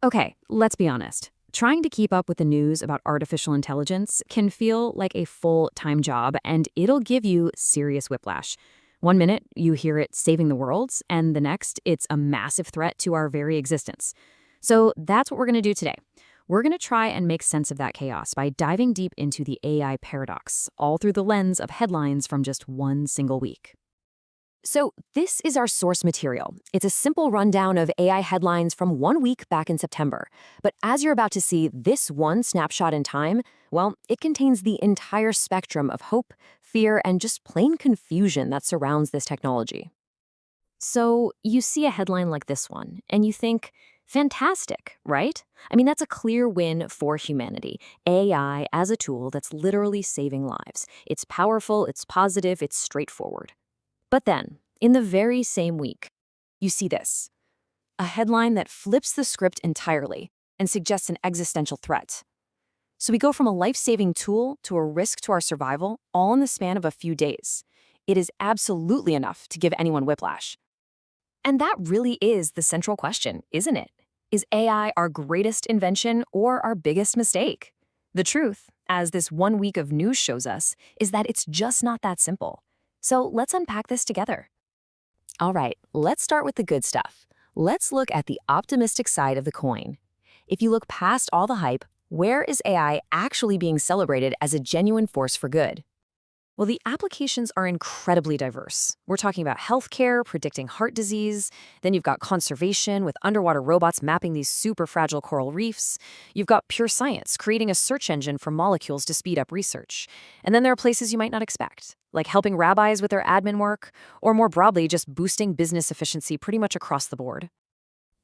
Okay, let's be honest. Trying to keep up with the news about artificial intelligence can feel like a full-time job, and it'll give you serious whiplash. One minute, you hear it saving the world, and the next, it's a massive threat to our very existence. So that's what we're going to do today. We're going to try and make sense of that chaos by diving deep into the AI paradox, all through the lens of headlines from just one single week. So, this is our source material. It's a simple rundown of AI headlines from 1 week back in September. But as you're about to see, this one snapshot in time, well, it contains the entire spectrum of hope, fear, and just plain confusion that surrounds this technology. So, you see a headline like this one, and you think, fantastic, right? I mean, that's a clear win for humanity. AI as a tool that's literally saving lives. It's powerful, it's positive, it's straightforward. But then, in the very same week, you see this, a headline that flips the script entirely and suggests an existential threat. So we go from a life-saving tool to a risk to our survival, all in the span of a few days. It is absolutely enough to give anyone whiplash. And that really is the central question, isn't it? Is AI our greatest invention or our biggest mistake? The truth, as this 1 week of news shows us, is that it's just not that simple. So let's unpack this together. All right, let's start with the good stuff. Let's look at the optimistic side of the coin. If you look past all the hype, where is AI actually being celebrated as a genuine force for good? Well, the applications are incredibly diverse. We're talking about healthcare, predicting heart disease. Then you've got conservation with underwater robots mapping these super fragile coral reefs. You've got pure science, creating a search engine for molecules to speed up research. And then there are places you might not expect, like helping rabbis with their admin work, or more broadly, just boosting business efficiency pretty much across the board.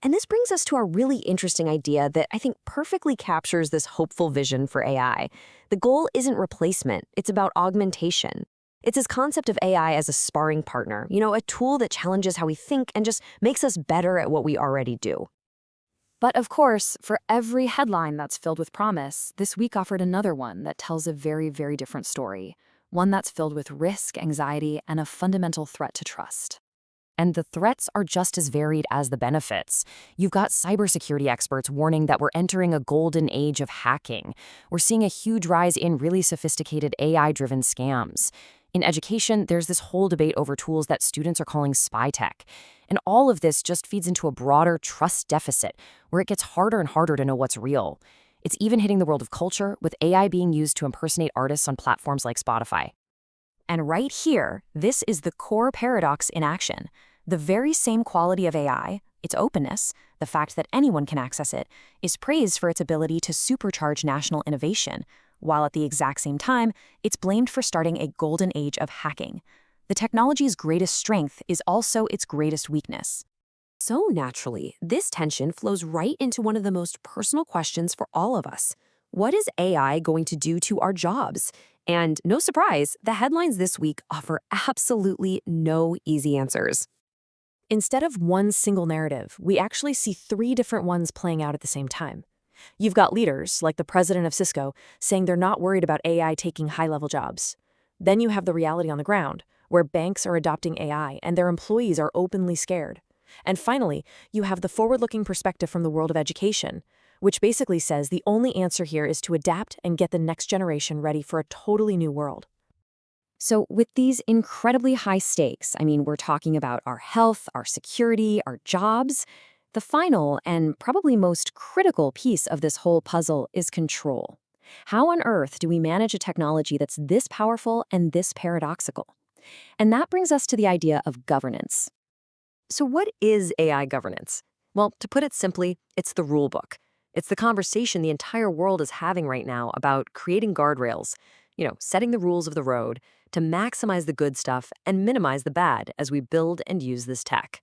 And this brings us to a really interesting idea that I think perfectly captures this hopeful vision for AI. The goal isn't replacement, it's about augmentation. It's this concept of AI as a sparring partner, a tool that challenges how we think and just makes us better at what we already do. But of course, for every headline that's filled with promise, this week offered another one that tells a very, very different story. One that's filled with risk, anxiety, and a fundamental threat to trust. And the threats are just as varied as the benefits. You've got cybersecurity experts warning that we're entering a golden age of hacking. We're seeing a huge rise in really sophisticated AI-driven scams. In education, there's this whole debate over tools that students are calling spy tech. And all of this just feeds into a broader trust deficit, where it gets harder and harder to know what's real. It's even hitting the world of culture, with AI being used to impersonate artists on platforms like Spotify. And right here, this is the core paradox in action. The very same quality of AI, its openness, the fact that anyone can access it, is praised for its ability to supercharge national innovation, while at the exact same time, it's blamed for starting a golden age of hacking. The technology's greatest strength is also its greatest weakness. So naturally, this tension flows right into one of the most personal questions for all of us. What is AI going to do to our jobs? And no surprise, the headlines this week offer absolutely no easy answers. Instead of one single narrative, we actually see three different ones playing out at the same time. You've got leaders, like the president of Cisco, saying they're not worried about AI taking high-level jobs. Then you have the reality on the ground, where banks are adopting AI and their employees are openly scared. And finally, you have the forward-looking perspective from the world of education, which basically says the only answer here is to adapt and get the next generation ready for a totally new world. So with these incredibly high stakes, we're talking about our health, our security, our jobs. The final and probably most critical piece of this whole puzzle is control. How on earth do we manage a technology that's this powerful and this paradoxical? And that brings us to the idea of governance. So what is AI governance? Well, to put it simply, it's the rule book. It's the conversation the entire world is having right now about creating guardrails, setting the rules of the road to maximize the good stuff and minimize the bad as we build and use this tech.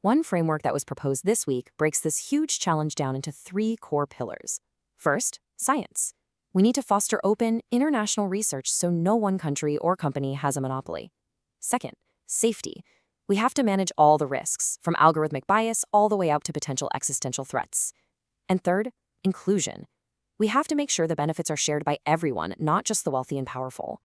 One framework that was proposed this week breaks this huge challenge down into three core pillars. First, science. We need to foster open, international research so no one country or company has a monopoly. Second, safety. We have to manage all the risks, from algorithmic bias all the way out to potential existential threats. And third, inclusion. We have to make sure the benefits are shared by everyone, not just the wealthy and powerful.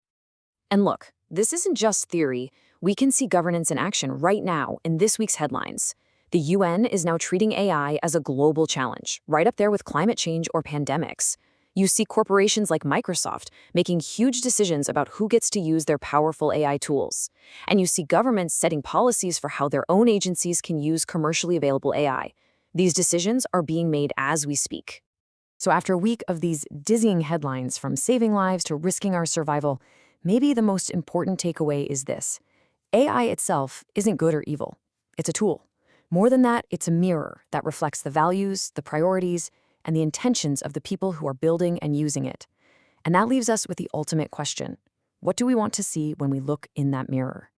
And look, this isn't just theory. We can see governance in action right now in this week's headlines. The UN is now treating AI as a global challenge, right up there with climate change or pandemics. You see corporations like Microsoft making huge decisions about who gets to use their powerful AI tools. And you see governments setting policies for how their own agencies can use commercially available AI. These decisions are being made as we speak. So after a week of these dizzying headlines, from saving lives to risking our survival, maybe the most important takeaway is this: AI itself isn't good or evil. It's a tool. More than that, it's a mirror that reflects the values, the priorities, and the intentions of the people who are building and using it. And that leaves us with the ultimate question: what do we want to see when we look in that mirror?